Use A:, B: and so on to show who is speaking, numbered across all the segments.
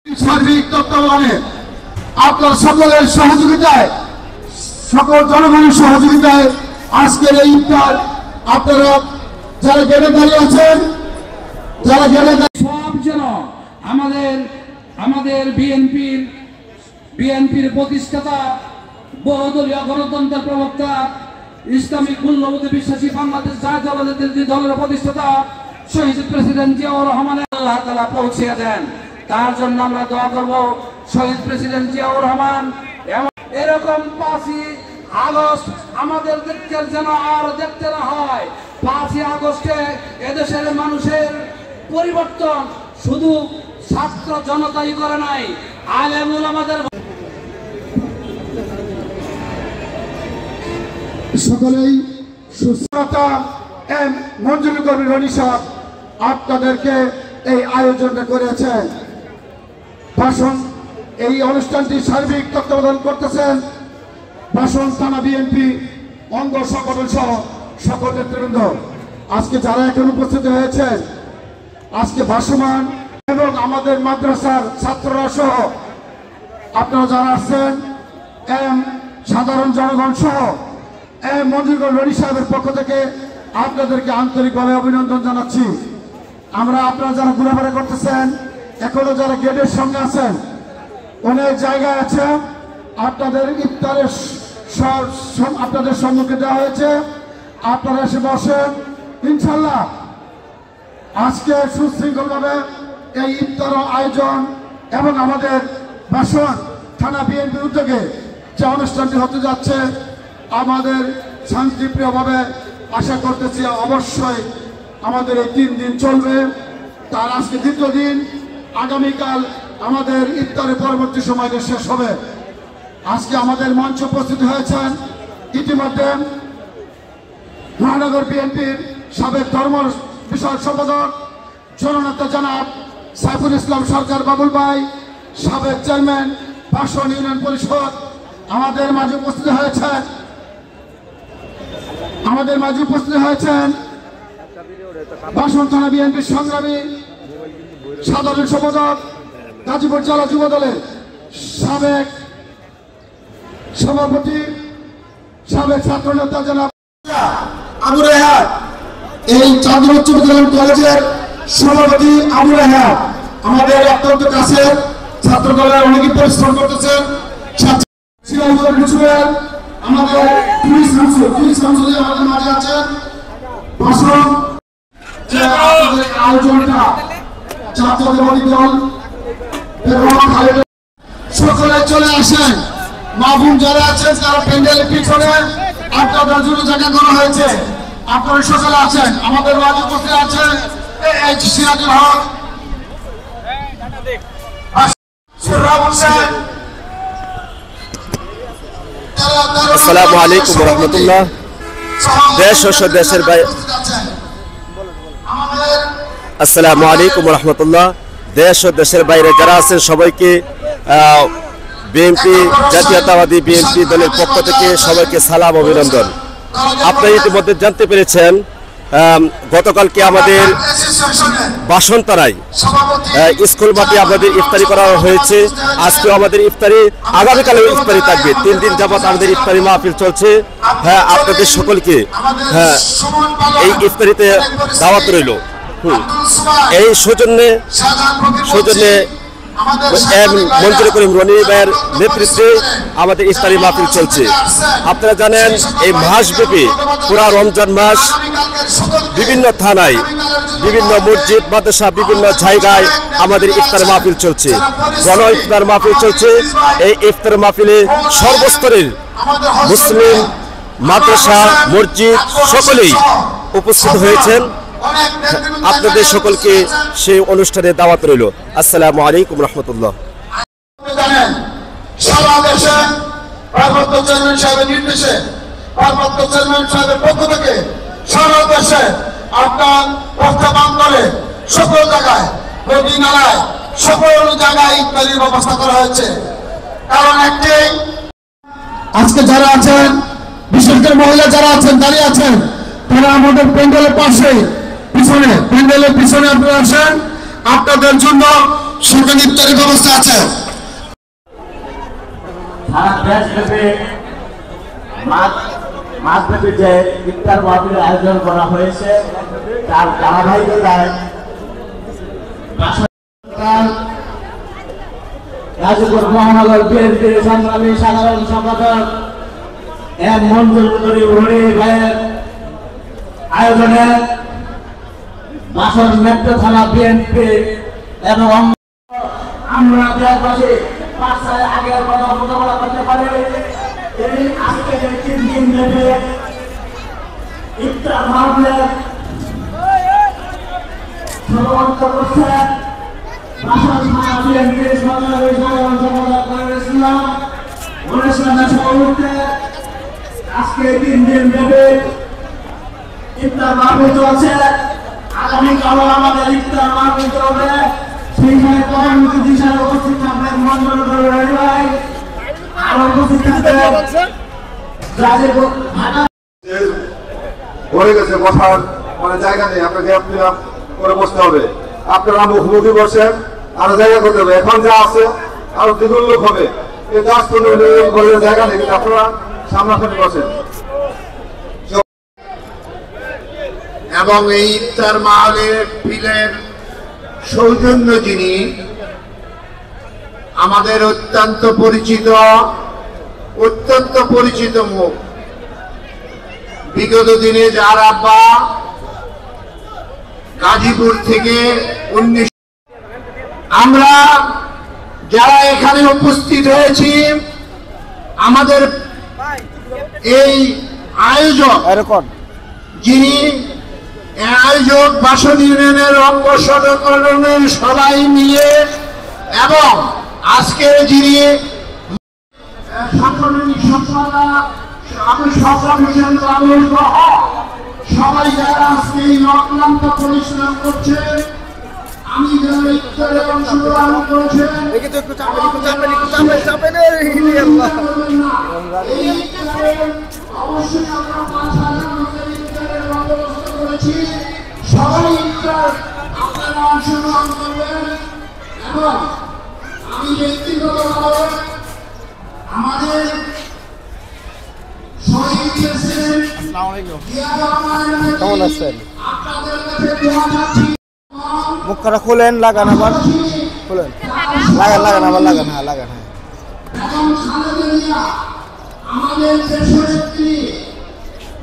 A: সার্বিক তত্ত্বাবধানে আপনার সকলের সহযোগিতায়, সকল জনগণের সহযোগিতায় আজকের এই ইফতার আপনারা যারা গেটে দাঁড়িয়ে আছেন, যারা গেটে
B: সব যেন আমাদের বিএনপির প্রতিষ্ঠাতা, বহুদলীয় গণতন্ত্রের প্রবক্তা, ইসলামিক মূল্যবোধে বিশ্বাসী বাংলাদেশ জাতীয়তাবাদী দলের প্রতিষ্ঠাতা শহীদ প্রেসিডেন্ট জিয়াউর রহমানের আল্লাহ তাআলা পৌঁছে দেন। তার জন্য আমরা দোয়া করব। শহীদ প্রেসিডেন্ট জিয়াউর রহমান এরকম 5ই আগস্ট আমাদের যেন আর দেখতে না হয়। 5ই আগস্টে এদেশের মানুষের পরিবর্তন শুধু ছাত্র জনতাই করে নাই, আলেম ওলামাদের
A: সকলেই সুস্থতা মঞ্জুর কবি রনি সাহেব আপনাদেরকে এই আয়োজনটা করেছেন। ভাষণ এই অনুষ্ঠানটি সার্বিক তত্ত্বাবধান করতেছেন ভাষণ থানা বিএনপি অঙ্গ সংগঠন সহ সকল নেতৃবৃন্দ। আজকে যারা এখন উপস্থিত হয়েছেন, আজকে ভাসমান এবং আমাদের মাদ্রাসার ছাত্ররা সহ আপনারা যারা আসছেন, সাধারণ জনগণ সহ মঞ্জুর রনি সাহেবের পক্ষ থেকে আপনাদেরকে আন্তরিকভাবে অভিনন্দন জানাচ্ছি। আমরা আপনারা যারা ঘোরাফেরা করতেছেন, এখনো যারা গেটের সঙ্গে আছেন, অনেক জায়গায় আছে আপনাদের ইফতারের আপনাদের সম্মুখে দেওয়া হয়েছে, আপনারা এসে বসেন। ইনশাল্লাহ আজকে সুশৃঙ্খলভাবে এই ইফতার আয়োজন এবং আমাদের ভাষণ থানা বিএনপির উদ্যোগে যে অনুষ্ঠানটি হতে যাচ্ছে আমাদের শান্তিপ্রিয়ভাবে আশা করতেছি অবশ্যই আমাদের এই 3 দিন চলবে। তার আজকে 2য় দিন, আগামীকাল আমাদের ইফতারের পরবর্তী সময়টা শেষ হবে। আজকে আমাদের মঞ্চ উপস্থিত হয়েছেন ইতিমধ্যে মহানগর বিএনপির সাবেক ধর্ম বিষয়ক সম্পাদক জননেতা জনাব সাইফুল ইসলাম সরকার বাবুল ভাই, সাবেক চেয়ারম্যান ভাষণ ইউনিয়ন পরিষদ আমাদের মাঝে উপস্থিত হয়েছেন ভাষণ থানা বিএনপির সংগ্রামী সাধারণ সম্পাদক গাজীপুর জেলা যুব দলের সাবেক সভাপতি, সাবেক ছাত্র নেতা জনাব আবু রেহান, এই চাঁদপুর উচ্চ বিদ্যালয় কলেজের সভাপতি আবু রেহান আমাদের অত্যন্ত কাছের ছাত্র দলের অনেকে পরিশ্রম করতেছেন। আমাদের আমাদের মাঝে আছেন। ভাষণ আয়োজনটা জাতীয়তাবাদী দল সকলে চলে আসেন। মাহবুব যারা আছেন তারা প্যান্ডেলের পিছনে আপনাদের জন্য জায়গা করা হয়েছে, আপনারা সকলে আছেন। আমাদের মাঝে উপস্থিত আছেন সিরাজুল হক,
C: আসসালামু আলাইকুম ওয়া রাহমাতুল্লাহ। দেশ ও দেশের বাইরে আসসালামু আলাইকুম ওয়া রাহমাতুল্লাহ। দেশ ও দেশের বাইরে যারা আছেন সবাইকে বিএনপি জাতীয়তাবাদী বিএনপি দলের পক্ষ থেকে সবাইকে সালাম, অভিনন্দন। আপনারা ইতিমধ্যে জানতে পেরেছেন গতকালকে আমাদের বাসন্তরায় স্কুল মাঠে আমাদের ইফতারি করা হয়েছে। আজকেও আমাদের ইফতারি, আগামীকালেও ইফতারি থাকবে। 3 দিন যাবত আমাদের ইফতারি মাহফিল চলছে। আপনাদের সকলকে এই ইফতারিতে দাওয়াত রইল। এই সৌজন্যে মঞ্জুর করিম রনি ভাইয়ের নেতৃত্বে আমাদের ইফতারি মাহফিল চলছে। আপনারা জানেন এই মাসব্যাপী পুরা রমজান মাস বিভিন্ন থানায়, বিভিন্ন মসজিদ মাদ্রাসা, বিভিন্ন জায়গায় আমাদের ইফতার মাহফিল চলছে, গণ ইফতার মাহফিল চলছে। এই ইফতার মাহফিলে সর্বস্তরের মুসলিম মাদ্রাসা, মসজিদ সকলেই উপস্থিত হয়েছেন। আপনাদের সকলকে সেই অনুষ্ঠানে দাওয়াত রইল। আসসালামু আলাইকুম রহমতুল্লাহ।
A: সারা দেশে ভারপ্রাপ্ত চেয়ারম্যান সাহেবের নির্দেশে, ভারপ্রাপ্ত চেয়ারম্যান সাহেবের পক্ষ থেকে সারা দেশে আপনার প্রস্তাবান্তরে সকল জায়গায়, নদী নালায়, সকল জায়গায় ইত্যাদির ব্যবস্থা করা হয়েছে। কারণ একটাই, আজকে যারা আছেন, বিশেষ করে মহিলা যারা আছেন, দাঁড়িয়ে আছেন, তারা আমাদের প্যান্ডেলের পাশে, পিছনে প্যান্ডেলের পিছনে আপনারা আসেন। আপনাদের জন্য সেখানে ইফতারের ব্যবস্থা আছে।
D: সারা দেশব্যাপী মাসব্যাপী যে ইফতার মাহফিলের আয়োজন করা হয়েছে তার ধারাবাহিকতায় গাজীপুর মহানগর বিএনপির সংগ্রামী সাধারণ সম্পাদক এম মঞ্জুর করিম রনি ভাইয়ের আয়োজনে বাসন মেট্রো থানা বিএনপি এবং আমরা দেশবাসী 5 সালের আগের কথা মোকাবেলা করতে পারি। এই আজকে যে 3 দিন ধরে ইফতার মাহফিল সমাবেশ করছে বাসন থানা বিএনপির সংগ্রামী সাধারণ সম্পাদক অনুষ্ঠানের সভাপতিত্বে আজকে 3 দিন ধরে ইফতার মাহফিল চলছে। আগামীকালও আমাদের ইফতার মাহফিল চলবে। সেইখানে প্রধান অতিথি হিসেবে উপস্থিত থাকবেন মঞ্জুর করিম রনি ভাই, আরো উপস্থিত থাকবেন
E: ভরে গেছে, বসার মানে জায়গা নেই, আপনাকে করে বসতে হবে। আপনারা মুখোমুখি বসেন, আরো জায়গা করতে হবে। এখন যা আছে আরো দ্বিগুণ লোক হবে, এই 10-15 মিনিট জায়গা নেই, কিন্তু আপনারা সামনাসামনি বসেন।
F: এবং এই ইফতার মাহফিলের সৌজন্য যিনি আমাদের অত্যন্ত পরিচিত মুখ, বিগত দিনে যার আব্বা গাজীপুর থেকে 19 আমরা যারা এখানে উপস্থিত হয়েছি, আমাদের এই আয়োজক যিনি আয়োজক বাসন ইউনিয়নের অঙ্গ সংগঠনের সবাই মিলে এবং আজকে যিনি সাংগঠনিক সম্পাদক সবাই যারা আজকে এই অক্লান্ত পরিশ্রম করছেন, আমি যারা ইফতারে অংশগ্রহণ করেছেন অবশ্যই আমরা 5,000 লোকের ইফতারের বন্দোবস্ত করেছি। সবাই ইফতার আপনারা অংশগ্রহণ করবেন। এবং আমি ব্যক্তিগতভাবে আমাদের শহীদ প্রেসিডেন্ট জিয়া রহমানের কেমন আছেন আপনাদের কাছে দোয়া চাচ্ছি।
G: মুখটা খোলেন, লাগান আবার খোলেন, লাগান আবার লাগান, হ্যাঁ লাগান, হ্যাঁ।
F: এবং খালেদা জিয়া আমাদের দেশের নেত্রী,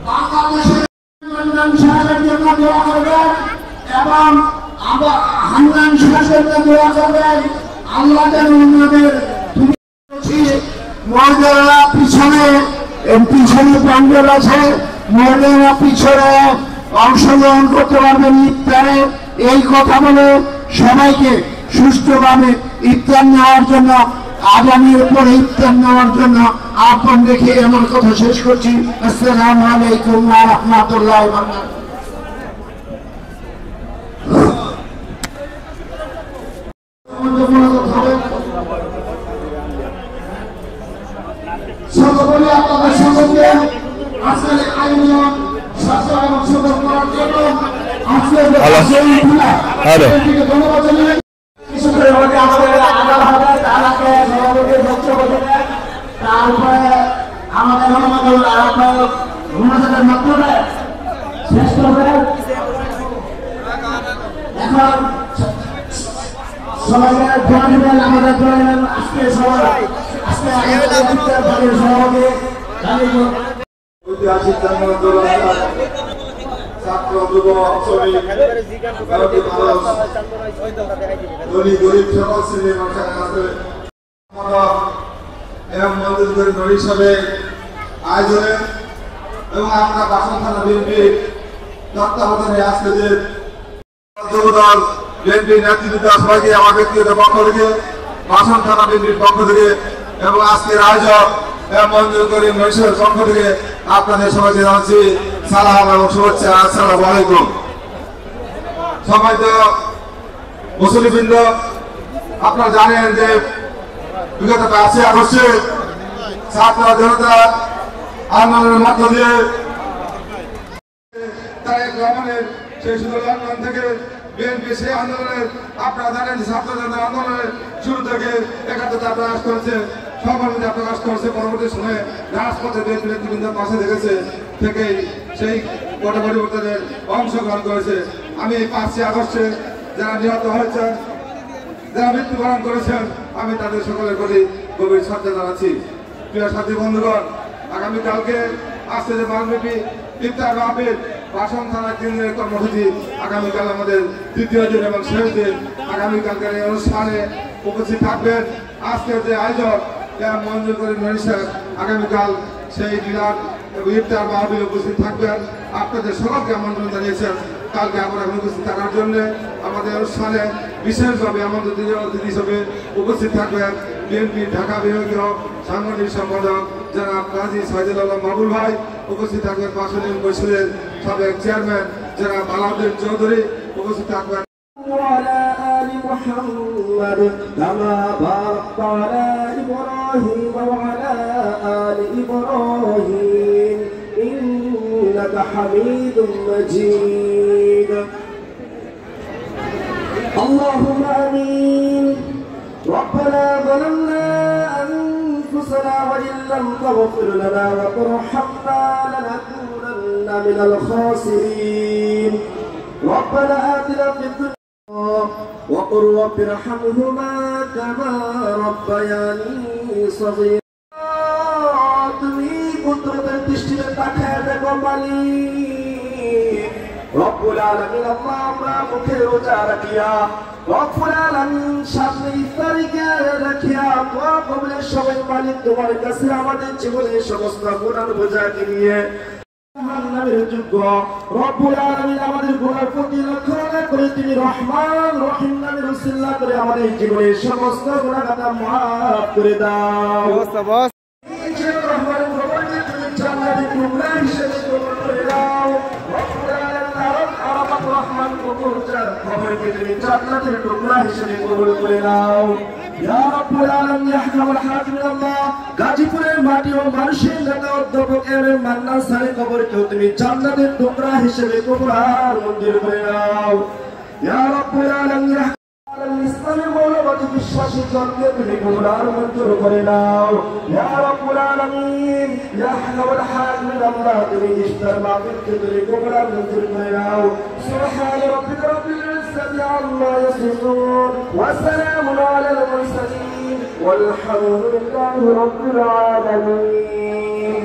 F: বাংলাদেশের হান্নান সাহেবের জন্য দোয়া করবেন এবং হান্নান সাহেবের জন্য দোয়া করবেন। আল্লাহ যেন ওনাদের মহিলারা পিছনে প্যান্ডেল আছে, মহিলারা পিছনে অংশগ্রহণ করতে পারবেন ইফতারে। এই কথা বলে সবাইকে সুষ্ঠুভাবে ইফতার নেওয়ার জন্য, আগামীর পরে ইফতার নেওয়ার জন্য আহ্বান রেখে আমার কথা শেষ করছি। আসসালামু আলাইকুম ওয়া রাহমাতুল্লাহি ওয়া বারাকাতুহু।
A: সকলে আপনাদের সঙ্গে আজকের আয়োজন সাথে অংশগ্রহণ করার জন্য আজকে ধন্যবাদ জানিয়ে
D: তারপরে আমাদের মনোযোগের মাধ্যমে শেষ করবে। এখন সবাইকে দোয়া দিবেন, আমাদের দোয়া দিবেন। আজকে সবাই সভাপতি
E: ঐতিহাসিক ছাত্র যুব শ্রমিক গরিব সকল শ্রেণীর মানুষের কাছে এবং মঞ্জুর করিম রনি সাহেবের আয়োজনে এবং আমরা বাসন থানা বিএনপির তত্ত্বাবধানে আজকে যে যুবদল বিএনপি নেতৃত্ব সবাইকে আমার ব্যক্তিগত পক্ষ থেকে, বাসন থানা বিএনপির পক্ষ থেকে এবং আজকের আয়োজক মঞ্জুর করিম রনি সাহেবের পক্ষ থেকে আপনাদের সবাইকে জানাচ্ছি সালাম এবং শুভেচ্ছা। আসসালামু আলাইকুম। সম্মানিত মুসলিমবৃন্দ, আপনারা জানেন যে বিগত 5ই আগস্টে ছাত্র জনতা আন্দোলনের মধ্য দিয়ে তারেক রহমানের সেই সুদূর লন্ডন থেকে বিএনপি সেই আন্দোলনের আপনারা জানেন ছাত্রদের আন্দোলনের শুরু থেকে একাত্তরতা প্রকাশ করেছে, সহমর্মিতা প্রকাশ করেছে। পরবর্তী সময়ে রাজপথে বিএনপি নেতৃবৃন্দ পাশে দেখেছে থেকেই সেই পট পরিবর্তনের অংশগ্রহণ করেছে। আমি 5ই আগস্টে যারা নিহত হয়েছেন, যারা মৃত্যুবরণ করেছেন, আমি তাদের সকলের প্রতি গভীর শ্রদ্ধা জানাচ্ছি। প্রিয় সাথী বন্ধুগণ, আগামীকালকে আসছে যে মানব্যাপী ইফতার মাহফিল বাসন থানা কেন্দ্রের কর্মসূচি আগামীকাল আমাদের তৃতীয় দিন এবং শেষ দিন। আগামীকালকের এই অনুষ্ঠানে উপস্থিত থাকবেন আজকের যে আয়োজক মঞ্জুর করিম রনি সাহেব, আগামীকাল সেই মিলাদ এবং ইফতার মাহফিল উপস্থিত থাকবেন। আপনাদের সকলকে আমন্ত্রণ জানিয়েছেন কালকে আমরা উপস্থিত থাকার জন্য। আমাদের অনুষ্ঠানে বিশেষভাবে আমাদের অতিথি হিসেবে উপস্থিত থাকবেন বিএনপি ঢাকা বিভাগীয় সাংগঠনিক সম্পাদক জনাব কাজী সাইদুল আলম মাহবুব ভাই, উপস্থিত থাকবেন পাশানি পরিষদের সাবেক চেয়ারম্যান জনাব আলাউদ্দিন চৌধুরী, উপস্থিত থাকবেন
F: وعلى آل محمد كما باركت على إبراهيم وعلى آل إبراهيم إنك حميد مجيد. اللهم آمين. ربنا ظلمنا أنفسنا وإن لم تغفر لنا وترحمنا لنكونن من الخاسرين. ربنا آتنا في الدنيا وقل رب ارحمهما كما ربياني صغيرا. তুমি কুদরতের দৃষ্টিতে তাকায় দেখো মালিক রব্বুল আলামিন। আল্লাহ আমরা মুখে রোজা রাখিয়া রব্বুল আলামিন সামনে ইফতারিকে রাখিয়া দোয়া কবুলের সময় মালিক তোমার কাছে আমাদের জীবনের সমস্ত গুনাহ বোঝাকে নিয়ে রব্বুল আলামিন আমাদের গুনাহ প্রতি লক্ষ্য করে তুমি রহমান রহিম নামে রসুল্লাহ করে আমাদের জীবনের সমস্ত গুনাহ খাতা মাফ করে দাও। জান্নাতের টুকরা হিসেবে কবুল করে নাও ইয়া রাব্বুল আলামিন ইয়া আহকামুল হাকিমিন। আল্লাহ গাজীপুরের মাটি ও মানুষের নেতা অধ্যাপক এর মান্নান স্যারের কবরকেও তুমি জান্নাতের টুকরা হিসেবে কবুল আর মঞ্জুর করে নাও ইয়া রাব্বুল আলামিন। ইসলামের মৌলবাদী বিশ্বাসী জনকে তুমি কবুল আর মঞ্জুর করে নাও ইয়া রাব্বুল আলামিন ইয়া আহকামুল হাকিমিন। আল্লাহ তুমি ইফতার মাহফিলকে তুমি কবুল আর মঞ্জুর করে নাও। সুবহান রাব্বিকা রাব্বিল ইজ্জাতি আম্মা ইয়াসিফুন ওয়া সালামুন আলাল মুরসালিন والحمد لله رب العالمين.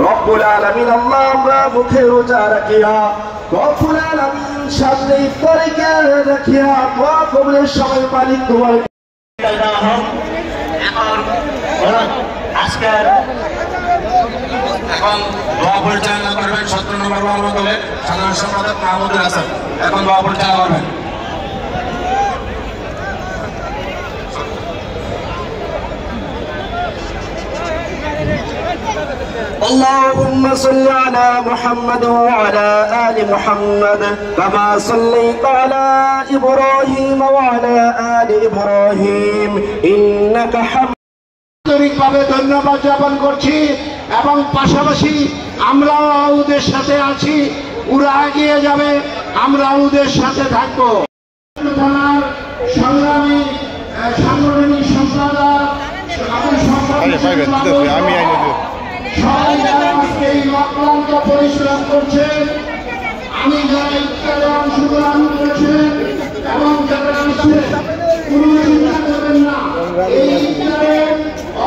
F: রব্বুল আলামিন আল্লাহ আমরা মুখে রোজা রাখিয়া রব্বুল আলামিন সামনে ইফতারিকে রাখিয়া দোয়া কবুলের সময় মালিক তোমার
D: আজকের এখন দোয়া পরিচালনা করবেন 17 নম্বর ওয়ার্ড দলের সাধারণ সম্পাদক মাহমুদুল হাসান। এখন দোয়া পরিচালনা করবেন।
F: اللهم صل على محمد وعلى آل محمد كما صليت على إبراهيم وعلى آل إبراهيم إنك حميد. আন্তরিকভাবে ধন্যবাদ জ্ঞাপন করছি এবং পাশাপাশি আমরা ওদের সাথে আছি, ওরা এগিয়ে যাবে, আমরা ওদের সাথে থাকবো। সংগ্রামী সাংগঠনিক সম্পাদক সবাই যারা আজকে এই অক্লান্ত পরিশ্রম করছেন, আমি যারা ইফতারে অংশগ্রহণ করেছেন এবং যারা আসছে কোনো চিন্তা করবেন না। এই ইফতারে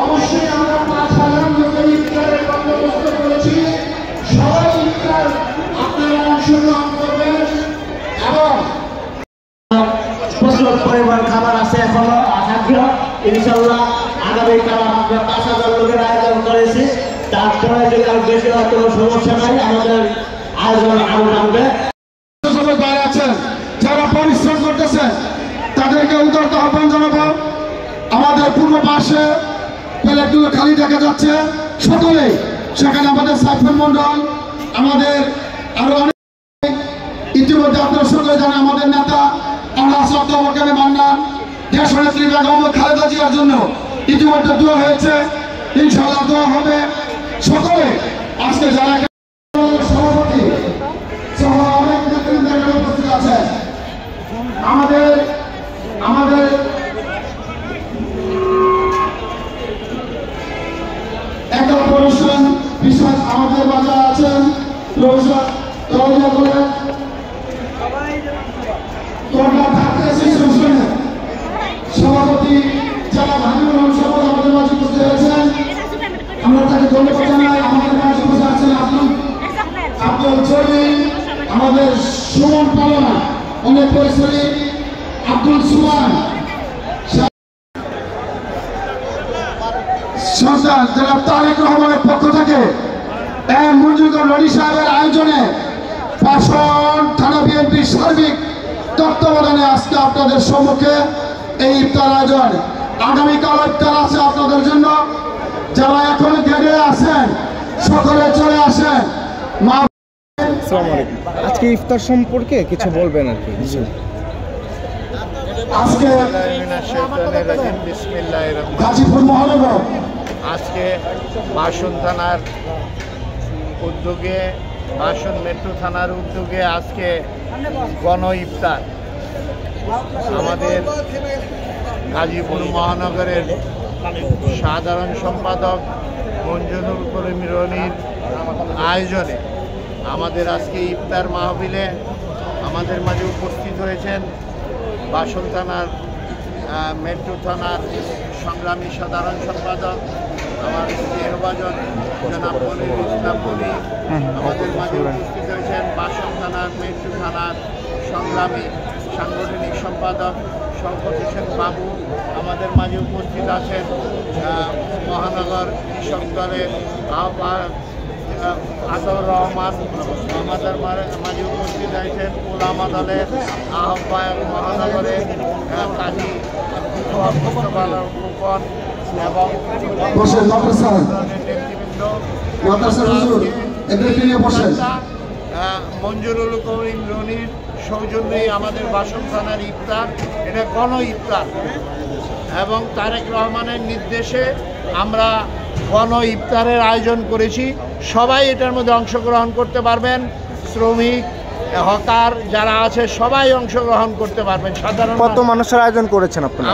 F: অবশ্যই আমরা 5,000 লোকের ইফতারের বন্দোবস্ত করেছি। সবাই ইফতার আপনারা অংশগ্রহণ করবেন এবং
D: প্রচুর পরিমাণ খাবার আছে এখনো আসাধ্য। ইনশাল্লাহ আগামীকাল আমরা 5,000 লোকের আয়োজন করেছি। তারপরে যদি আর বেশি হয় কোনো সমস্যা নাই, আমাদের আয়োজন আরো বাড়বে।
A: যারা পরিশ্রম করতেছে তাদেরকে উদারত আহ্বান জানাবো। আমাদের পূর্ব পাশে প্লেটগুলো খালি দেখা যাচ্ছে সকলে, সেখানে আমাদের সাইফুল মন্ডল, আমাদের আরো অনেক, ইতিমধ্যে আপনার সকলে জানেন আমাদের নেতা মান্নান, দেশ নেত্রী বেগম খালেদা জিয়ার জন্য ইতিমধ্যে দোয়া হয়েছে, ইনশাআল্লাহ দোয়া হবে। সকলে আজকে যারা সভাপতি আমাদের মাঝে আছেন প্রফেসর দরজা করে সভাপতি যারা ভাঙুন সভাপতি আমাদের মাঝে উপস্থিত হয়েছেন, আমরা তাকে ধন্যবাদ জানাই। আমাদের মাঝে উপস্থিত আছেন আব্দুল জলিল, আমাদের সুমন পালন, অনেক পরিশ্রমী আব্দুল সুমান সন্তান জনাব তারেক রহমানের পক্ষ থেকে মঞ্জুর রনি সাহেবের আয়োজনে পাশন থানা বিএনপির সার্বিক তত্ত্বাবধানে আজকে আপনাদের সম্মুখে এই ইফতার আয়োজন। আগামীকাল ইফতার আছে আপনাদের জন্য, যারা এখন গেটে আছেন সকলে চলে আসেন।
G: আসসালামু আলাইকুম। আজকে ইফতার সম্পর্কে কিছু বলবেন আর কি?
A: আজকে গাজীপুর মহানগর
H: আজকে বাসন থানার উদ্যোগে, বাসন মেট্রো থানার উদ্যোগে আজকে গণ ইফতার আমাদের গাজীপুর মহানগরের সাধারণ সম্পাদক মঞ্জুরুল করিম রনির আয়োজনে আমাদের আজকে ইফতার মাহফিলে আমাদের মাঝে উপস্থিত হয়েছেন বাসন থানার মেট্রো থানার সংগ্রামী সাধারণ সম্পাদক আমার স্নেহভাজন জনাব মনির ইসলাম মনি, আমাদের মাঝে উপস্থিত হয়েছেন বাসন থানার মেট্রো থানার সংগ্রামী সাংগঠনিক সম্পাদক শওকত হোসেন বাবু, আমাদের মাঝে উপস্থিত আছেন মহানগর কৃষক দলের আহ্বায়ক আতাউর রহমান, আমাদের মাঝে উপস্থিত হয়েছেন ওলামা দলের আহ্বায়ক মহানগরে কাজী ফুকন এবং মঞ্জুরুল করিম রনির সৌজন্যেই আমাদের বাসন থানার ইফতার, এটা গণ ইফতার এবং তারেক রহমানের নির্দেশে আমরা গণ ইফতারের আয়োজন করেছি। সবাই এটার মধ্যে অংশগ্রহণ করতে পারবেন, শ্রমিক হকার যারা আছে সবাই অংশগ্রহণ করতে পারবেন। সাধারণ
G: কত মানুষের আয়োজন করেছেন আপনারা?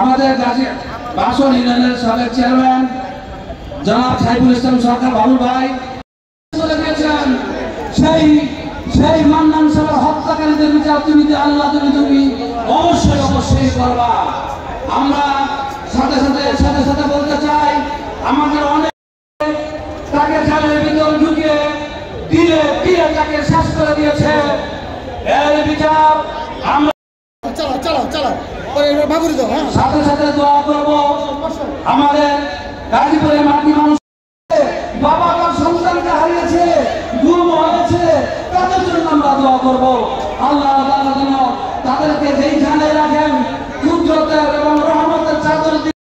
B: আমাদের বাসন ইউনিয়নের সাবেক চেয়ারম্যান জনাব সাইফুল ইসলাম সরকার বাবুল ভাই সেই মান্নান সাহেবের হত্যাকারীদের বিচার তুমি আল্লাহ তুমি অবশ্যই করবা। আমরা সাথে সাথে বলতে চাই আমাদের অনেক তাকে জেলের ভিতর ঢুকিয়ে দিলে তাকে শেষ করে দিয়েছে। এর বিচার আমরা সাথে সাথে দোয়া করব আমাদের গাজীপুরের মাটি মানুষ বাবা তার সন্তানকে হারিয়েছে, গুম হয়েছে, তাদের জন্য আমরা দোয়া করব। আল্লাহ তাআলা যেন তাদেরকে যেইখানে রাখেন কুদরতের এবং রহমতের চাদর দিয়ে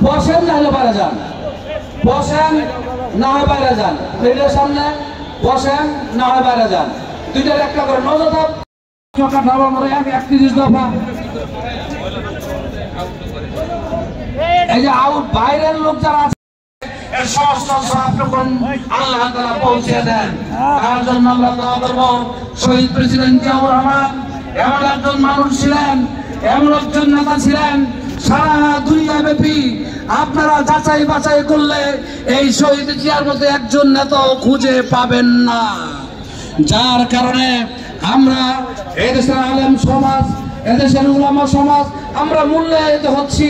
B: বসেন, নাহলে বাইরে যান, বসেন না হয় বাইরে যান, প্লেটের সামনে বসেন না হয় বাইরে যান, দুইটার একটা করে নজর দাও। 31 দফা এই যে বাইরের লোক যারা আছে সমস্ত আল্লাহ তাআলা পৌঁছে দেন। তার জন্য আমরা দোয়া করব। শহীদ প্রেসিডেন্ট জিয়াউর রহমান এমন একজন মানুষ ছিলেন, এমন একজন নেতা ছিলেন, সারা দুনিয়া ব্যাপী আপনারা যাচাই বাছাই করলে এই শহীদ জিয়ার মতো একজন নেতাও খুঁজে পাবেন না। যার কারণে আমরা এদেশের আলেম সমাজ, এদেশের উলামা সমাজ আমরা মূল্যায়িত হচ্ছি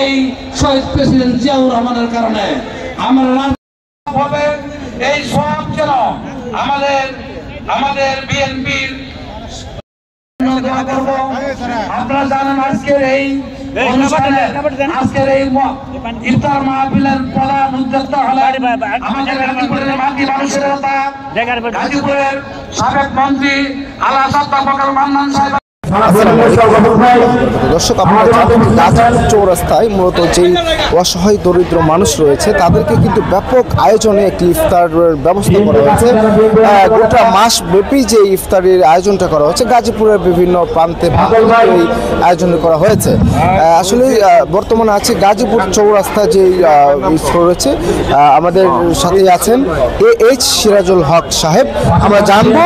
B: এই শহীদ প্রেসিডেন্ট জিয়াউর রহমানের কারণে। আমরা এই সব যেন আমাদের বিএনপির আপনারা জানেন আজকের এই অনুষ্ঠানে, আজকের এই ইফতার মাহফিলের প্রধান উদ্যোক্তা হলেন আমাদের গাজীপুরের মাটি মানুষের নেতা, গাজীপুরের সাবেক মন্ত্রী আলা সত্তা ফখর মান্নান সাহেব।
G: দর্শক, আপনারা জানেন গাজীপুর চৌরাস্তায় মূলত যেই অসহায় দরিদ্র মানুষ রয়েছে তাদেরকে কিন্তু ব্যাপক আয়োজনে একটি ইফতারের ব্যবস্থা করা হয়েছে। গোটা মাস ব্যাপী যে ইফতারের আয়োজনটা করা হচ্ছে গাজীপুরের বিভিন্ন প্রান্তে এই আয়োজন করা হয়েছে। আসলে বর্তমানে আছে গাজীপুর চৌরাস্তা যে রয়েছে, আমাদের সাথে আছেন এইচ সিরাজুল হক সাহেব। আমরা জানবো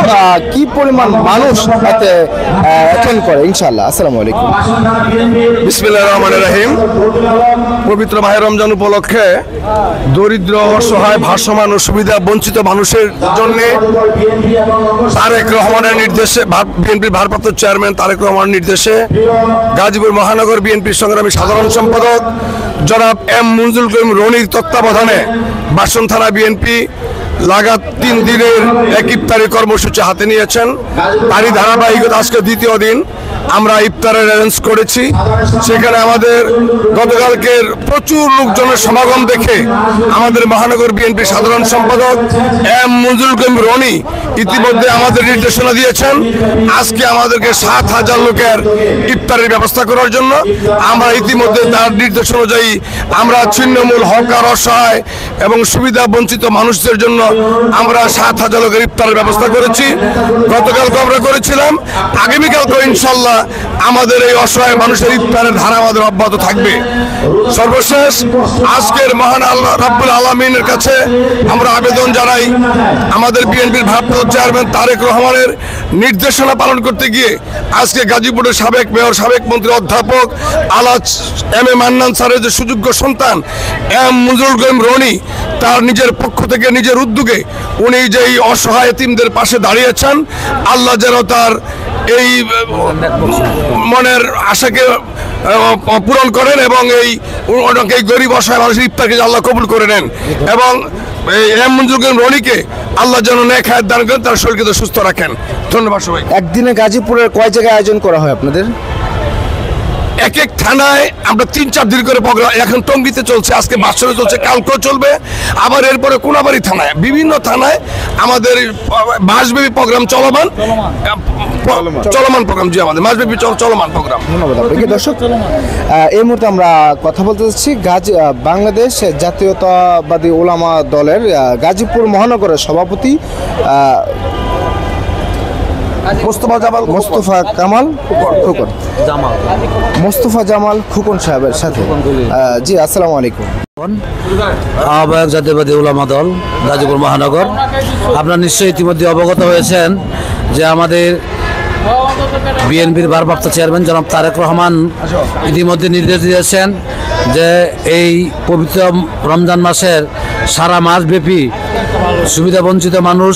G: কি পরিমাণ মানুষ এতে আয়োজন করে ইনশাআল্লাহ। আসসালামু আলাইকুম।
I: বিসমিল্লাহির রহমানির রহিম। পবিত্র মাহে রমজান উপলক্ষে দরিদ্র, অসহায়, ভাসমান ও সুবিধা বঞ্চিত মানুষের জন্য তারেক রহমানের নির্দেশে, বিএনপির ভারপ্রাপ্ত চেয়ারম্যান তারেক রহমানের নির্দেশে গাজীপুর মহানগর বিএনপির সংগ্রামী সাধারণ সম্পাদক জনাব এম মঞ্জুরুল করিম রনির তত্ত্বাবধানে বাসন থানা বিএনপি লাগাত 3 দিনের এক ইফতারি কর্মসূচি হাতে নিয়েছেন। তারই ধারাবাহিকতা আজকে দ্বিতীয় দিন আমরা ইফতারের অ্যারেঞ্জ করেছি। সেখানে আমাদের গতকালকের প্রচুর লোকজনের সমাগম দেখে আমাদের মহানগর বিএনপি সাধারণ সম্পাদক এম মঞ্জুরুল করিম রনি ইতিমধ্যে আমাদের নির্দেশনা দিয়েছেন আজকে আমাদেরকে 7,000 লোকের ইফতারের ব্যবস্থা করার জন্য। আমরা ইতিমধ্যে তার নির্দেশ অনুযায়ী আমরা ছিন্নমূল, হকার, অসহায় এবং সুবিধা বঞ্চিত মানুষদের জন্য আমরা 7,000 লোকের ইফতারের ব্যবস্থা করেছি। গতকালকে আমরা করেছিলাম, আগামীকালকে ইনশাল্লাহ আমাদের এই অসহায় মানুষের ইফতারের ধারা আমাদের অব্যাহত থাকবে। সর্বশেষ আজকের মহান আল্লাহ রাব্বুল আলামিনের কাছে আমরা আবেদন জানাই, আমাদের বিএনপির ভারপ্রাপ্ত চেয়ারম্যান তারেক রহমানের নির্দেশনা পালন করতে গিয়ে আজকে গাজীপুরের সাবেক মেয়র, সাবেক মন্ত্রী অধ্যাপক আলাজ এম এ মান্নান স্যারের যে সুযোগ্য সন্তান এম মঞ্জুরুল করিম রনি, তার নিজের পক্ষ থেকে, নিজের উদ্যোগে উনি যেই অসহায় এতিমদের পাশে দাঁড়িয়েছেন, আল্লাহ যেন তার এই মনের আশাকে পূরণ করেন এবং এই গরিব অসহায় মানুষের ইফতারকে আল্লাহ কবুল করে নেন এবং এম মঞ্জুরুল করিম রনিকে আল্লাহ যেন নেক হায়াত দান করেন, তার শরীরকে সুস্থ রাখেন। ধন্যবাদ সবাই।
G: একদিনে গাজীপুরের কয় জায়গায় আয়োজন করা হয় আপনাদের?
I: এক এক থানায় আমরা 3-4 দিন করে প্রোগ্রাম, এখন টঙ্গীতে চলছে, আজকে বাসরে চলছে, কালকেও চলবে, আবার এরপরে কোনাবাড়ি থানায়, বিভিন্ন থানায় আমাদের মাসব্যাপী প্রোগ্রাম চলমান প্রোগ্রাম, জি আমাদের মাসব্যাপী চলমান প্রোগ্রাম।
G: ধন্যবাদ আপনাকে। দর্শক, এই মুহূর্তে আমরা কথা বলতে চাচ্ছি বাংলাদেশ জাতীয়তাবাদী ওলামা দলের গাজীপুর মহানগরের সভাপতি মোস্তফা জামাল খোকন সাহেবের সাথে। জি, আসসালামু আলাইকুম।
J: আহ্বায়ক জাতীয়তাবাদী উলামা দল গাজীপুর মহানগর, আপনারা নিশ্চয়ই ইতিমধ্যে অবগত হয়েছেন যে আমাদের বিএনপির ভারপ্রাপ্ত চেয়ারম্যান জনাব তারেক রহমান ইতিমধ্যে নির্দেশ দিয়েছেন যে এই পবিত্র রমজান মাসের সারা মাসব্যাপী সুবিধাবঞ্চিত মানুষ,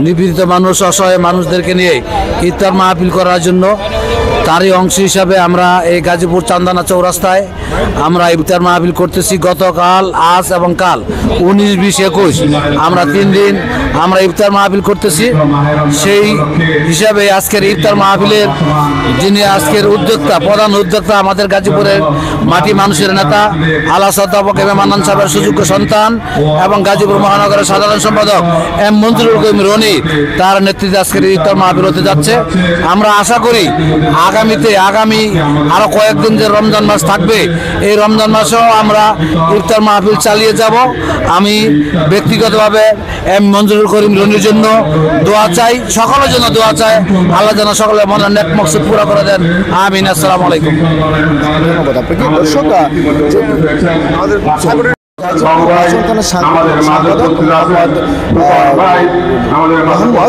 J: নিপীড়িত মানুষ, অসহায় মানুষদেরকে নিয়ে ইফতার মাহফিল করার জন্য তারই অংশ হিসাবে আমরা এই গাজীপুর চান্দানা চৌরাস্তায় আমরা ইফতার মাহফিল করতেছি। গতকাল, আজ এবং কাল 19, 20, 21 আমরা 3 দিন আমরা ইফতার মাহফিল করতেছি। সেই হিসাবে আজকের ইফতার মাহফিলের যিনি আজকের উদ্যোক্তা, প্রধান উদ্যোক্তা আমাদের গাজীপুরের মাটি মানুষের নেতা আলাস অধ্যাপক এম এ মান্নান সাহেবের সুযোগ্য সন্তান এবং গাজীপুর মহানগরের সাধারণ সম্পাদক এম মঞ্জুরুল করিম রনি, তার নেতৃত্বে আজকের ইফতার মাহফিল হতে যাচ্ছে। আমরা আশা করি আগামী আরো কয়েকদিন যে রমজান মাস থাকবে, এই রমজান মাসেও আমরা ইফতার মাহফিল চালিয়ে যাব। আমি ব্যক্তিগতভাবে এম মঞ্জুরুল করিম রনির জন্য দোয়া চাই, সকলের জন্য দোয়া চাই, আল্লাহ যেন সকলের মনের নেক মকসুদ পুরো করে দেন। আমিন। আসসালামু আলাইকুম।
G: ধন্যবাদ আপনাকে।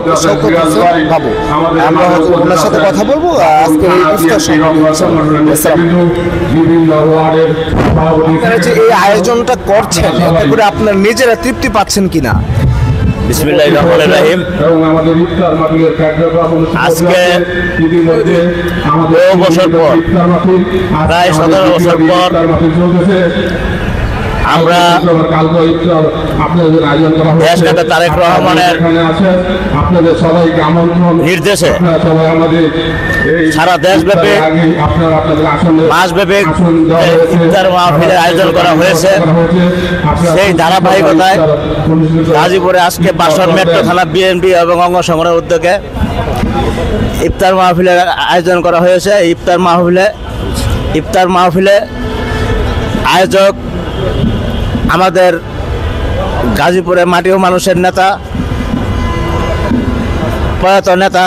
G: দর্শক, ওনার সাথে কথা বলবো আজকের যে এই আয়োজনটা করছেন, এতে করে আপনার নিজেরা তৃপ্তি পাচ্ছেন কিনা?
K: বিসমিল্লাহির রহমানির রহিম। আজকে বহু বছর পর, প্রায় 17 বছর পর আমরা দেশনেতা তারেক রহমানের নির্দেশে সারা দেশব্যাপী মাসব্যাপী ইফতার মাহফিলের আয়োজন করা হয়েছে। সেই ধারাবাহিকতায় গাজীপুরে আজকে বাসন মেট্রো থানা বিএনপি এবং অঙ্গ সংগঠনের উদ্যোগে ইফতার মাহফিলের আয়োজন করা হয়েছে। ইফতার মাহফিলে আয়োজক আমাদের গাজীপুরের মাটি ও মানুষের নেতা, প্রয়াত নেতা,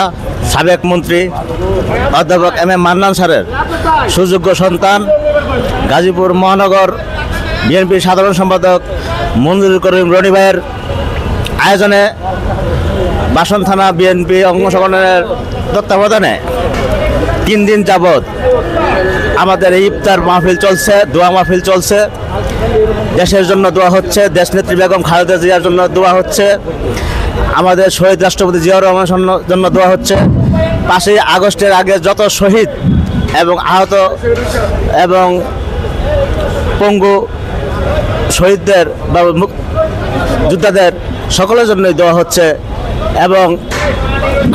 K: সাবেক মন্ত্রী অধ্যাপক এম এ মান্নান স্যারের সুযোগ্য সন্তান গাজীপুর মহানগর বিএনপির সাধারণ সম্পাদক মঞ্জুরুল করিম রনি ভাইয়ের আয়োজনে বাসন থানা বিএনপি অঙ্গ সংগঠনের তত্ত্বাবধানে 3 দিন যাবৎ আমাদের এই ইফতার মাহফিল চলছে, দোয়া মাহফিল চলছে। দেশের জন্য দোয়া হচ্ছে, দেশনেত্রী বেগম খালেদা জিয়ার জন্য দোয়া হচ্ছে, আমাদের শহীদ রাষ্ট্রপতি জিয়াউর রহমানের জন্য দোয়া হচ্ছে। 5ই আগস্টের আগে যত শহীদ এবং আহত এবং পঙ্গু শহীদদের বা যোদ্ধাদের সকলের জন্যই দোয়া হচ্ছে। এবং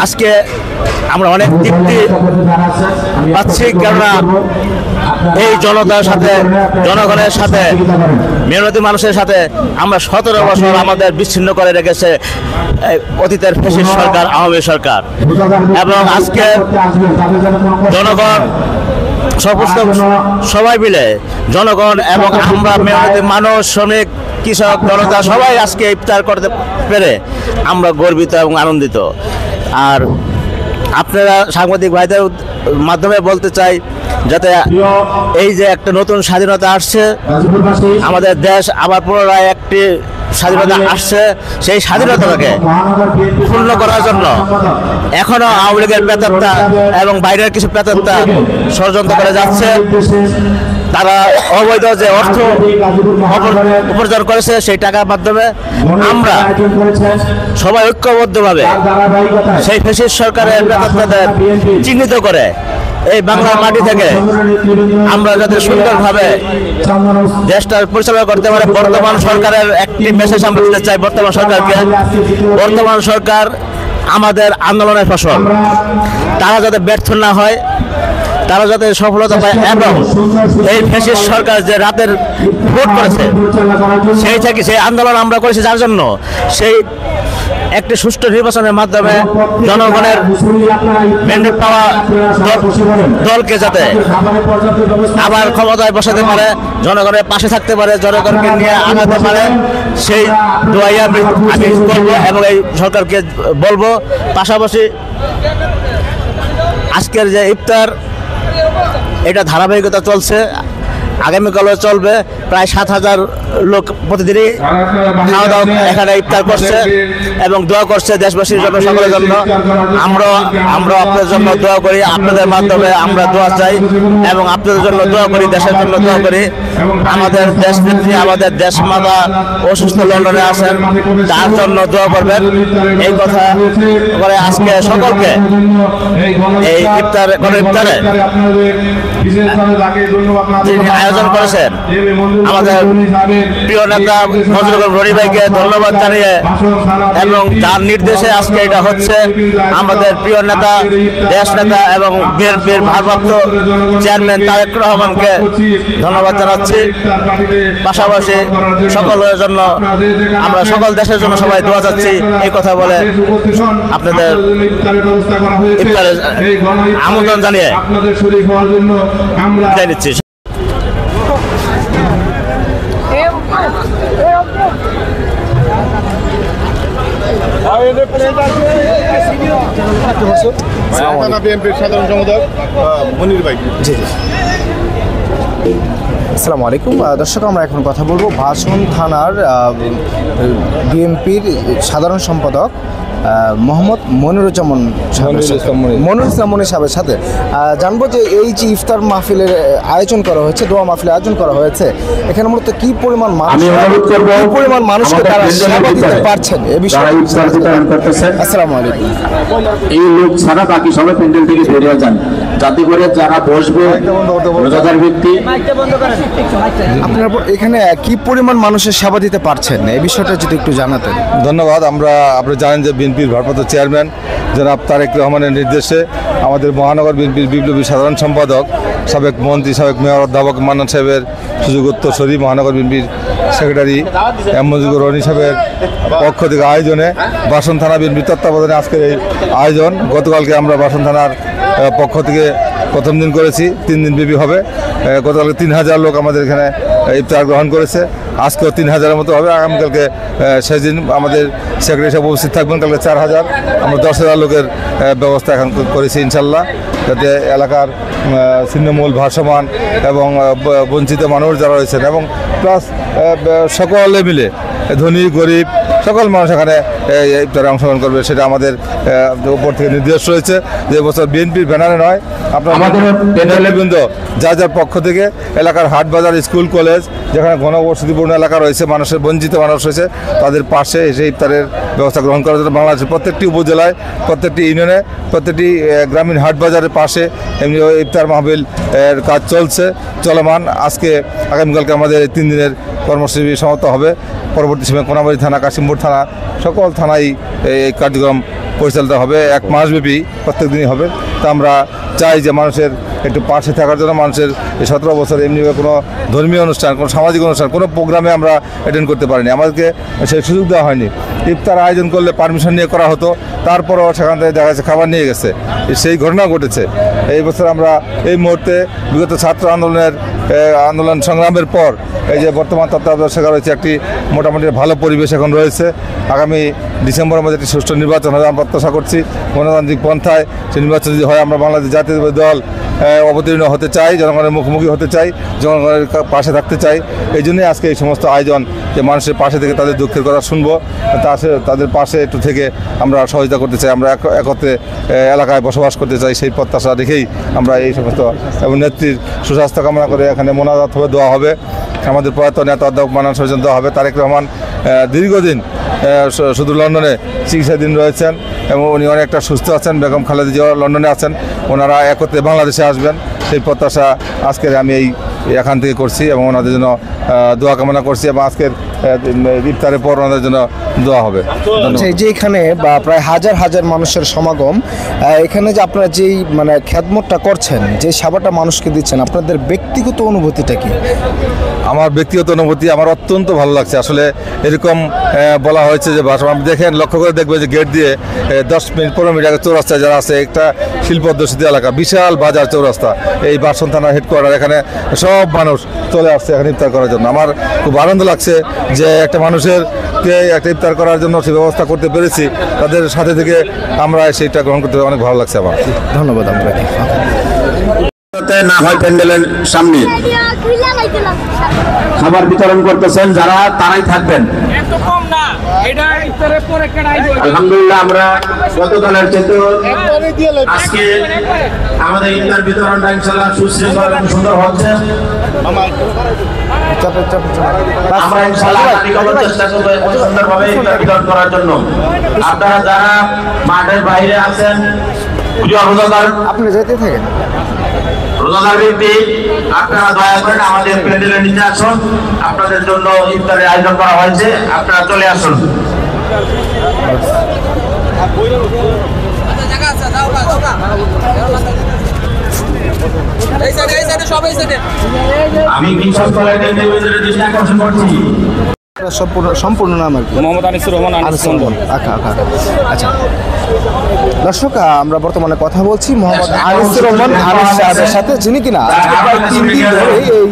K: আজকে আমরা অনেক তৃপ্তি পাচ্ছি, কেননা এই জনতার সাথে, জনগণের সাথে, মেহনতি মানুষের সাথে আমরা 17 বছর আমাদের বিচ্ছিন্ন করে রেখেছে অতীতের ফ্যাসিস্ট সরকার, আওয়ামী সরকার। এবং আজকে জনগণ সবাই মিলে, জনগণ এবং আমরা মেহনতি মানুষ, শ্রমিক, কৃষক, জনতা সবাই আজকে ইফতার করতে পেরে আমরা গর্বিত এবং আনন্দিত। আর আপনারা সাংবাদিক ভাইদের মাধ্যমে বলতে চাই, যাতে এই যে একটা নতুন স্বাধীনতা আসছে, আমাদের দেশ আবার পুনরায় একটি স্বাধীনতা আসছে, সেই স্বাধীনতাকে পূর্ণ করার জন্য এখনো আওয়ামী লীগের প্রেতাত্মা এবং বাইরের কিছু প্রেতাত্মা ষড়যন্ত্র করে যাচ্ছে। তারা অবৈধ যে অর্থ উপার্জন করেছে সেই টাকার মাধ্যমে আমরা সবাই ঐক্যবদ্ধভাবে সেই ফ্যাসিস্ট সরকারের প্রেতাত্মাদের চিহ্নিত করে এই বাংলার মাটি থেকে আমরা যাতে সুন্দরভাবে দেশটা পরিচালনা করতে পারে, বর্তমান সরকারের একটি মেসেজ আমরা দিতে চাই বর্তমান সরকারকে। বর্তমান সরকার আমাদের আন্দোলনের ফসল, তারা যাতে ব্যর্থ না হয়, তারা যাতে সফলতা পায়। এবং এই ফ্যাসিস্ট সরকার যে রাতের ভোট করেছে, সেই আন্দোলন আমরা করেছি যার জন্য, সেই একটি সুষ্ঠু নির্বাচনের মাধ্যমে জনগণের ম্যান্ডেট পাওয়া দলকে যাতে আবার ক্ষমতায় বসাতে পারে, জনগণের পাশে থাকতে পারে, জনগণকে নিয়ে আগাতে পারে, সেই দোয়াই আমি করবো এবং এই সরকারকে বলবো। পাশাপাশি আজকের যে ইফতার, এটা ধারাবাহিকতা চলছে, আগামীকালও চলবে। প্রায় 7000 লোক প্রতিদিনই খাওয়া দাওয়া এখানে ইফতার করছে এবং দোয়া করছে দেশবাসীর জন্য, সকলের জন্য। আমরা আপনাদের জন্য দোয়া করি, আপনাদের মাধ্যমে আমরা দোয়া চাই এবং আপনাদের জন্য দোয়া করি, দেশের জন্য দোয়া করি। আমাদের দেশ নেত্রী, আমাদের দেশ মাতা অসুস্থ, লন্ডনে আছেন, তার জন্য দোয়া করবেন। এই কথা বলে আজকে সকলকে এই ইফতারে আয়োজন করেছেন আমাদের প্রিয় নেতা নজরুল রনি ভাইকে ধন্যবাদ জানিয়ে, এবং যার নির্দেশে আজকে এটা হচ্ছে, আমাদের প্রিয় নেতা, দেশ নেতা এবং বিএনপির ভারপ্রাপ্ত চেয়ারম্যান তারেক রহমানকে ধন্যবাদ জানাচ্ছি। পাশাপাশি সকলের জন্য, আমরা সকল দেশের জন্য সবাই দোয়া চাচ্ছি। এই কথা বলে আপনাদের ইফতারে আমন্ত্রণ জানিয়ে বিদায় নিচ্ছি।
E: বিএনপির সাধারণ সম্পাদক মনির ভাই।
G: জি জি, আসসালামু আলাইকুম দর্শক, আমরা এখন কথা বলবো ভাষণ থানার বিএনপির সাধারণ সম্পাদক মোহাম্মদ মনিরুজ্জামান সাহেবের সাথে। জানবো যে এই যে ইফতার মাহফিলের আয়োজন করা হয়েছে, দোয়া মাহফিলের আয়োজন করা হয়েছে, এখানে মূলত কি পরিমাণ মানুষকে তারা সেবা দিতে পারছেন এ বিষয়ে। আসসালামু আলাইকুম।
L: এই লোক ছাড়া বাকি সবাই প্যান্ডেল থেকে বেরিয়ে যান, যাতে করে যারা বসবে রোজাদার ব্যক্তি।
G: আপনারা এখানে কি পরিমাণ মানুষের সেবা দিতে পারছেন এই বিষয়টা যদি একটু জানাতেন।
E: ধন্যবাদ। আপনি জানেন যে বিএনপির ভারপ্রাপ্ত চেয়ারম্যান জনাব তারেক রহমানের নির্দেশে আমাদের মহানগর বিএনপির বিপ্লবী সাধারণ সম্পাদক, সাবেক মন্ত্রী, সাবেক মেয়র অধ্যাপক মান্নান সাহেবের সুযোগোত্তরসূরি, মহানগর বিএনপির সেক্রেটারি এম মজিবুর রহমান সাহেবের পক্ষ থেকে আয়োজনে বাসন থানা বিএনপির তত্ত্বাবধানে আজকের এই আয়োজন। গতকালকে আমরা বাসন থানার পক্ষ থেকে প্রথম দিন করেছি, 3 দিন ব্যাপী হবে। গতকালকে 3000 লোক আমাদের এখানে ইফতার গ্রহণ করেছে, আজকেও 3000-এর মতো হবে। আগামীকালকে শেষ দিন আমাদের সেক্রেটারি সাহেব উপস্থিত থাকবেন। কালকে 4000, আমরা 10,000 লোকের ব্যবস্থা এখন করেছি ইনশাল্লাহ, যাতে এলাকার ছিন্নমূল, ভাসমান এবং বঞ্চিত মানুষ যারা রয়েছেন এবং প্লাস সকলে মিলে ধনী গরিব সকল মানুষ এখানে ইফতারে অংশগ্রহণ করবে, সেটা আমাদের উপর থেকে নির্দেশ রয়েছে। যে বছর বিএনপির ব্যানারে নয়, আপনার বৃন্দ যা যার পক্ষ থেকে এলাকার হাট বাজার স্কুল কলেজ যেখানে ঘনবসতিপূর্ণ এলাকা রয়েছে, মানুষের বঞ্চিত মানুষ রয়েছে, তাদের পাশে এসে ইফতারের ব্যবস্থা গ্রহণ করার জন্য বাংলাদেশের প্রত্যেকটি উপজেলায়, প্রত্যেকটি ইউনিয়নে, প্রত্যেকটি গ্রামীণ হাট বাজারের পাশে এমনি ইফতার মাহফিল এর কাজ চলমান। আগামীকালকে আমাদের 3 দিনের কর্মসূচি সমাপ্ত হবে। পরবর্তী সময়ে কোনাবাড়ি থানা, কাশিমপুর থানা, সকল থানায় এই কার্যক্রম পরিচালিত হবে। 1 মাসব্যাপী প্রত্যেক দিনই হবে। তা আমরা চাই যে মানুষের একটু পাশে থাকার জন্য, মানুষের এই 17 বছর এমনি কোনো ধর্মীয় অনুষ্ঠান, কোনো সামাজিক অনুষ্ঠান, কোনো প্রোগ্রামে আমরা অ্যাটেন্ড করতে পারিনি, আমাদেরকে সেই সুযোগ দেওয়া হয়নি। ইফতার আয়োজন করলে পারমিশন নিয়ে করা হতো, তারপরও সেখান থেকে দেখা যাচ্ছে খাবার নিয়ে গেছে, সেই ঘটনা ঘটেছে। এই বছর আমরা এই মুহূর্তে বিগত ছাত্র আন্দোলন সংগ্রামের পর এই যে বর্তমান তত্ত্বাবধায়ক সরকার রয়েছে, একটি মোটামুটি ভালো পরিবেশ এখন রয়েছে। আগামী ডিসেম্বরের মধ্যে একটি সুষ্ঠু নির্বাচন হবে আমরা প্রত্যাশা করছি। গণতান্ত্রিক পন্থায় সেই নির্বাচন যদি হয়, আমরা বাংলাদেশ জাতীয়তাবাদী দল অবতীর্ণ হতে চাই, জনগণের মুখোমুখি হতে চাই, জনগণের পাশে থাকতে চাই। এই জন্যই আজকে এই সমস্ত আয়োজন, যে মানুষের পাশে থেকে তাদের দুঃখের কথা শুনবো, তাদের পাশে একটু থেকে আমরা সহযোগিতা করতে চাই, আমরা একত্রে এলাকায় বসবাস করতে চাই, সেই প্রত্যাশা রেখেই আমরা এই সমস্ত এবং নেত্রীর সুস্বাস্থ্য কামনা করে এখানে মোনাজাত হবে, দোয়া হবে। আমাদের প্রয়াত নেতা অধ্যাপক মান্নান সাহেবের দেওয়া হবে। তারেক রহমান দীর্ঘদিন শুধু লন্ডনে চিকিৎসাধীন রয়েছেন এবং উনি অনেকটা সুস্থ আছেন। বেগম খালেদা জিয়া লন্ডনে আছেন, ওনারা একত্রে বাংলাদেশে আসবেন, সেই প্রত্যাশা আজকের আমি এখান থেকে করছি এবং ওনাদের জন্য দোয়া কামনা করছি। এবং আজকের ইফতারের পর ওনাদের জন্য দোয়া হবে।
G: যে এখানে বা প্রায় হাজার হাজার মানুষের সমাগম, এখানে যে আপনারা যেই খেদমতটা করছেন, যে সেবাটা মানুষকে দিচ্ছেন, আপনাদের ব্যক্তিগত অনুভূতিটা কি?
E: আমার ব্যক্তিগত অনুভূতি আমার অত্যন্ত ভালো লাগছে। আসলে এরকম বলা হয়েছে যে দেখেন, লক্ষ্য করে দেখবে যে গেট দিয়ে 10-15 মিনিট আগে চৌরাস্তায় যারা আছে, একটা শিল্পোদ্যোষিত এলাকা, বিশাল বাজার চৌরাস্তা, এই বাসন থানার হেডকোয়ার্টার, এখানে সব মানুষ চলে আসছে এখানে ইফতার করার জন্য। আমার খুব আনন্দ লাগছে যে একটা মানুষেরকে একটা ইফতার করার জন্য সে ব্যবস্থা করতে পেরেছি, তাদের সাথে থেকে আমরা সেইটা গ্রহণ করতে অনেক ভালো লাগছে আমার।
G: ধন্যবাদ আপনাকে।
L: না হয় প্যান্ডেলের সামনে খাবার বিতরণ করতেছেন যারা, তারাই থাকবেন। আলহামদুলিল্লাহ, আমরা গত দলের চেয়ে আজকে আমাদের ইফতার বিতরণটা ইনশাআল্লাহ সুশৃঙ্খল এবং সুন্দর হচ্ছে। আমরা ইনশাআল্লাহ চেষ্টা করব সুন্দরভাবে ইফতার বিতরণ করার জন্য। আপনারা যারা মাঠের বাইরে আছেন,
G: আপনি যেতে থাকেন,
L: রোজাদার ব্যক্তি, আপনারা দয়া করে আমাদের প্যান্ডেলের নিচে আসুন। আপনাদের জন্য ইফতারের আয়োজন করা হয়েছে, আপনারা চলে আসুন। আমি দৃষ্টি আকর্ষণ করছি।
G: সম্পূর্ণ নাম আর কি?
M: মোহাম্মদ আনিসুর রহমান।
G: আচ্ছা দর্শক, আমরা বর্তমানে কথা বলছি মোহাম্মদ আনিসুর রহমান আনিস সাহেবের সাথে, যিনি কিনা প্রায় 3 দিন ধরে এই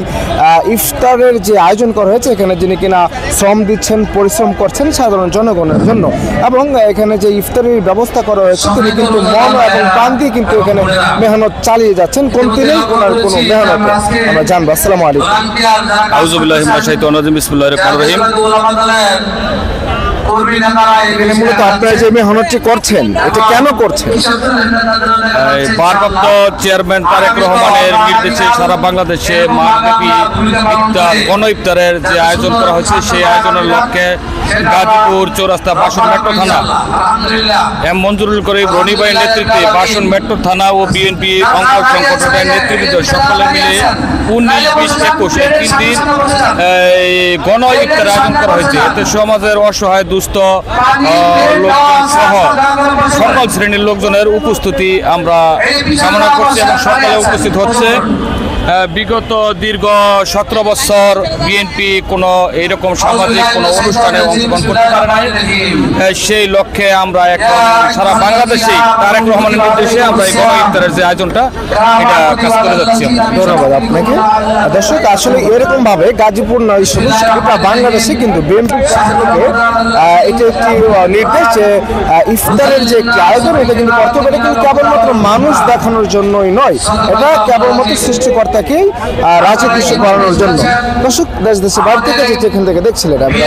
G: ইফতারের যে আয়োজন করা হয়েছে, এখানে যিনি কিনা শ্রম দিচ্ছেন, পরিশ্রম করছেন সাধারণ জনগণের জন্য, এবং এখানে যে ইফতারের ব্যবস্থা করা হয়েছে, তিনি কিন্তু মন এবং প্রাণ দিয়ে কিন্তু এখানে মেহনত চালিয়ে যাচ্ছেন। কোনটি নেই ওনার কোনো মেহনত, আমরা জানবো। আসসালামু আলাইকুম।
M: আউযুবিল্লাহি মিনাশ শাইতানির রাজিম। বিসমিল্লাহির রহমানির রহিম।
G: মূলত আপনারা যে মেহনতটি করছেন, এটা কেন করছেন?
M: ভারপ্রাপ্ত চেয়ারম্যান তারেক রহমানের নির্দেশে সারা বাংলাদেশে মাসব্যাপী ইফতার, গণ ইফতারের যে আয়োজন করা হয়েছে, সেই আয়োজনের লক্ষ্যে গাজীপুর চৌরাস্তা বাসন মেট্রো থানা এম মঞ্জুরুল করিম রনি ভাইয়ের নেতৃত্বে বাসন মেট্রো থানা ও বিএনপি অঙ্গ সংগঠনের নেতৃবৃন্দ সকলে মিলে 19-20-21 এই 3 দিন গণ ইফতার আয়োজন করা হয়েছে। এতে সমাজের অসহায়, দুস্থ লোকজন সহ সকল শ্রেণীর লোকজনের উপস্থিতি আমরা কামনা করছি এবং সকালে উপস্থিত হচ্ছে। বিগত দীর্ঘ 17 বছর বিএনপি কোনো এইরকম সামাজিক কোনো অনুষ্ঠানে অংশগ্রহণ করতে পারে নাই। সেই লক্ষ্যে আমরা এখন সারা বাংলাদেশে তারেক রহমানের নির্দেশে আমরা এই গণ ইফতারের যে আয়োজনটা, এটা কাজ করে যাচ্ছি।
G: ধন্যবাদ আপনাকে। দর্শক, আসলে এরকম ভাবে গাজীপুর নয়, গোটা বাংলাদেশে কিন্তু বিএনপির পক্ষ থেকে এটা একটি নির্দেশ যে ইফতারের যে একটি আয়োজন, এটা কিন্তু করতে পারে, কিন্তু কেবলমাত্র মানুষ দেখানোর জন্যই নয়, এটা কেবলমাত্র সৃষ্টিকর্তাকেই রাজি খুশি করানোর জন্য। দর্শক, দেশ দেশের বাইরে থেকে যেখান থেকে দেখছিলেন, আমি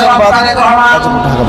G: সংবাদ ঢাকা।